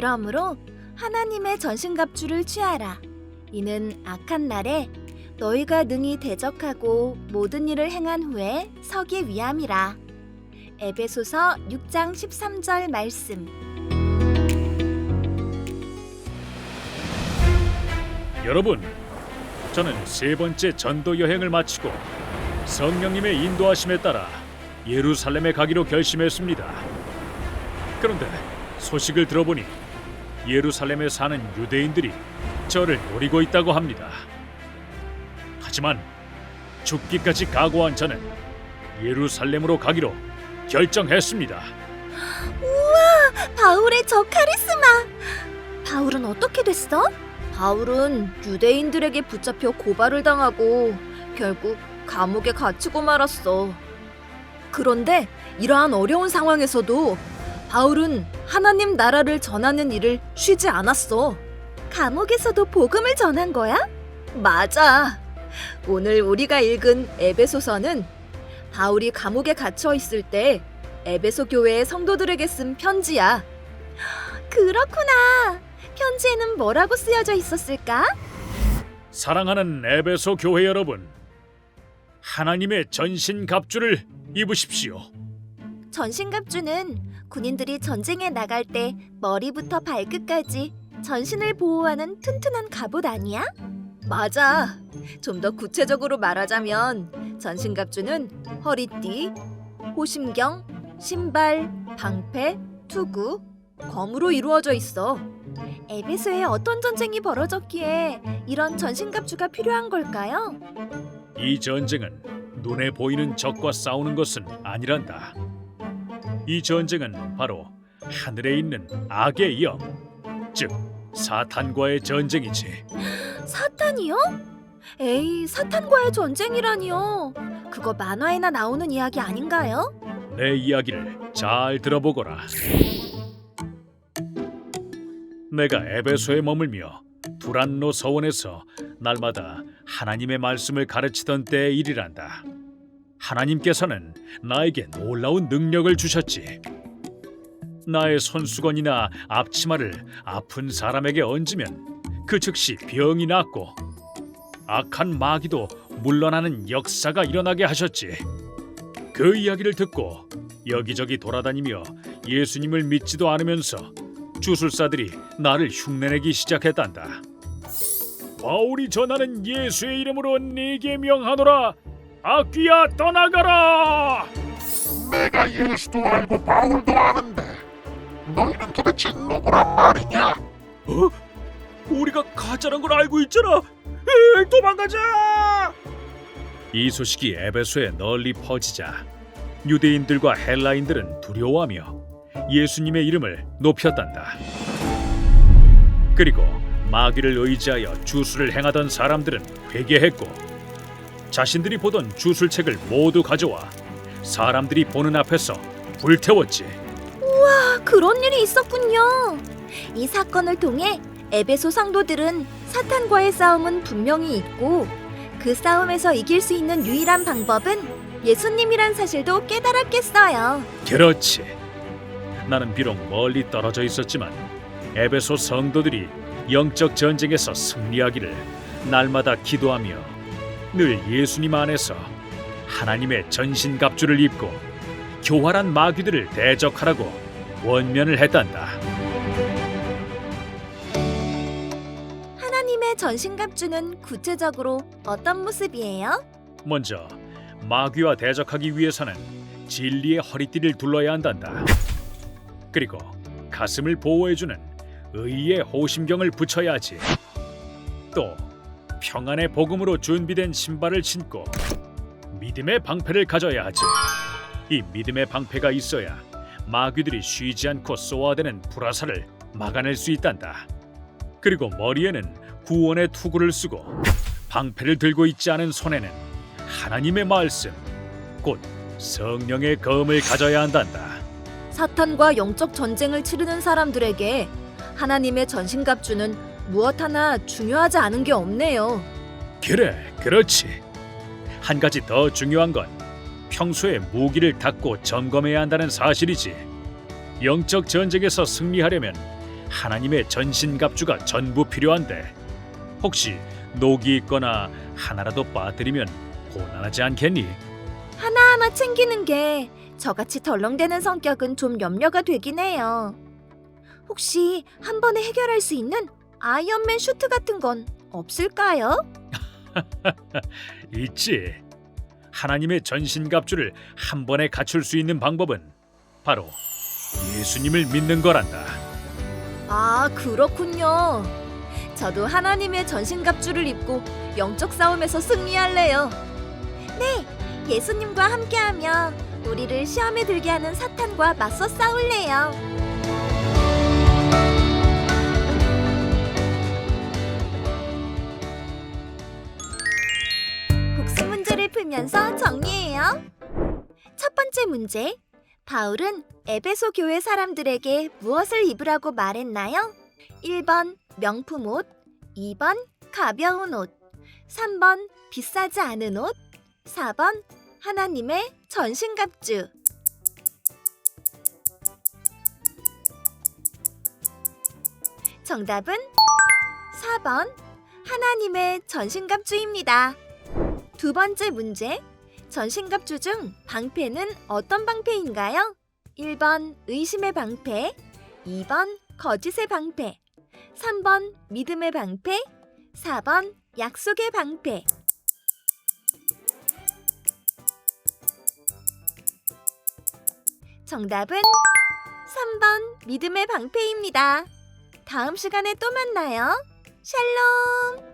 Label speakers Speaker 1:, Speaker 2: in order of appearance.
Speaker 1: 그러므로 하나님의 전신갑주를 취하라. 이는 악한 날에 너희가 능히 대적하고 모든 일을 행한 후에 서기 위함이라. 에베소서 6장 13절 말씀.
Speaker 2: 여러분, 저는 세 번째 전도 여행을 마치고 성령님의 인도하심에 따라 예루살렘에 가기로 결심했습니다. 그런데 소식을 들어보니 예루살렘에 사는 유대인들이 저를 노리고 있다고 합니다. 하지만 죽기까지 각오한 저는 예루살렘으로 가기로 결정했습니다.
Speaker 1: 우와, 바울의 저 카리스마! 바울은 어떻게 됐어? 바울은 유대인들에게 붙잡혀 고발을 당하고 결국 감옥에 갇히고 말았어. 그런데 이러한 어려운 상황에서도 바울은 하나님 나라를 전하는 일을 쉬지 않았어. 감옥에서도 복음을 전한 거야? 맞아. 오늘 우리가 읽은 에베소서는 바울이 감옥에 갇혀 있을 때 에베소 교회의 성도들에게 쓴 편지야. 그렇구나. 편지에는 뭐라고 쓰여져 있었을까?
Speaker 2: 사랑하는 에베소 교회 여러분, 하나님의 전신갑주를 입으십시오.
Speaker 1: 전신갑주는 군인들이 전쟁에 나갈 때 머리부터 발끝까지 전신을 보호하는 튼튼한 갑옷 아니야? 맞아. 좀 더 구체적으로 말하자면 전신갑주는 허리띠, 호심경, 신발, 방패, 투구, 검으로 이루어져 있어. 에베소에 어떤 전쟁이 벌어졌기에 이런 전신갑주가 필요한 걸까요?
Speaker 2: 이 전쟁은 눈에 보이는 적과 싸우는 것은 아니란다. 이 전쟁은 바로 하늘에 있는 악의 영, 즉 사탄과의 전쟁이지.
Speaker 1: 사탄이요? 에이, 사탄과의 전쟁이라니요. 그거 만화에나 나오는 이야기 아닌가요?
Speaker 2: 내 이야기를 잘 들어보거라. 내가 에베소에 머물며 두란노 서원에서 날마다 하나님의 말씀을 가르치던 때의 일이란다. 하나님께서는 나에게 놀라운 능력을 주셨지. 나의 손수건이나 앞치마를 아픈 사람에게 얹으면 그 즉시 병이 낫고 악한 마귀도 물러나는 역사가 일어나게 하셨지. 그 이야기를 듣고 여기저기 돌아다니며 예수님을 믿지도 않으면서 주술사들이 나를 흉내내기 시작했단다. 바울이 전하는 예수의 이름으로 네게 명하노라. 악귀야 떠나가라.
Speaker 3: 내가 예수도 알고 바울도 아는데 너희는 도대체 누구란 말이냐?
Speaker 2: 우리가 가짜란 걸 알고 있잖아. 도망가자. 이 소식이 에베소에 널리 퍼지자 유대인들과 헬라인들은 두려워하며 예수님의 이름을 높였단다. 그리고 마귀를 의지하여 주술을 행하던 사람들은 회개했고 자신들이 보던 주술책을 모두 가져와 사람들이 보는 앞에서 불태웠지.
Speaker 1: 우와, 그런 일이 있었군요. 이 사건을 통해 에베소 성도들은 사탄과의 싸움은 분명히 있고 그 싸움에서 이길 수 있는 유일한 방법은 예수님이란 사실도 깨달았겠어요.
Speaker 2: 그렇지. 나는 비록 멀리 떨어져 있었지만 에베소 성도들이 영적 전쟁에서 승리하기를 날마다 기도하며 늘 예수님 안에서 하나님의 전신갑주를 입고 교활한 마귀들을 대적하라고 원면을 했단다.
Speaker 1: 하나님의 전신갑주는 구체적으로 어떤 모습이에요?
Speaker 2: 먼저 마귀와 대적하기 위해서는 진리의 허리띠를 둘러야 한단다. 그리고 가슴을 보호해주는 의의 호심경을 붙여야 하지. 또 평안의 복음으로 준비된 신발을 신고 믿음의 방패를 가져야 하지. 이 믿음의 방패가 있어야 마귀들이 쉬지 않고 쏘아대는 불화살을 막아낼 수 있단다. 그리고 머리에는 구원의 투구를 쓰고 방패를 들고 있지 않은 손에는 하나님의 말씀, 곧 성령의 검을 가져야 한단다.
Speaker 1: 사탄과 영적 전쟁을 치르는 사람들에게 하나님의 전신갑주는 무엇 하나 중요하지 않은 게 없네요.
Speaker 2: 그래, 그렇지. 한 가지 더 중요한 건 평소에 무기를 닦고 점검해야 한다는 사실이지. 영적 전쟁에서 승리하려면 하나님의 전신갑주가 전부 필요한데 혹시 녹이 있거나 하나라도 빠뜨리면 곤란하지 않겠니?
Speaker 1: 하나하나 챙기는 게 저같이 덜렁대는 성격은 좀 염려가 되긴 해요. 혹시 한 번에 해결할 수 있는 아이언맨 슈트 같은 건 없을까요?
Speaker 2: 있지. 하나님의 전신갑주를 한 번에 갖출 수 있는 방법은 바로 예수님을 믿는 거란다.
Speaker 1: 아, 그렇군요. 저도 하나님의 전신갑주를 입고 영적 싸움에서 승리할래요. 네, 예수님과 함께하며 우리를 시험에 들게 하는 사탄과 맞서 싸울래요. 복습 문제를 풀면서 정리해요. 첫 번째 문제. 바울은 에베소 교회 사람들에게 무엇을 입으라고 말했나요? 1번 명품 옷, 2번 가벼운 옷, 3번 비싸지 않은 옷, 4번 하나님의 전신갑주. 정답은 4번 하나님의 전신갑주입니다. 두 번째 문제. 전신갑주 중 방패는 어떤 방패인가요? 1번 의심의 방패, 2번 거짓의 방패, 3번 믿음의 방패, 4번 약속의 방패. 정답은 3번 믿음의 방패입니다. 다음 시간에 또 만나요. 샬롬!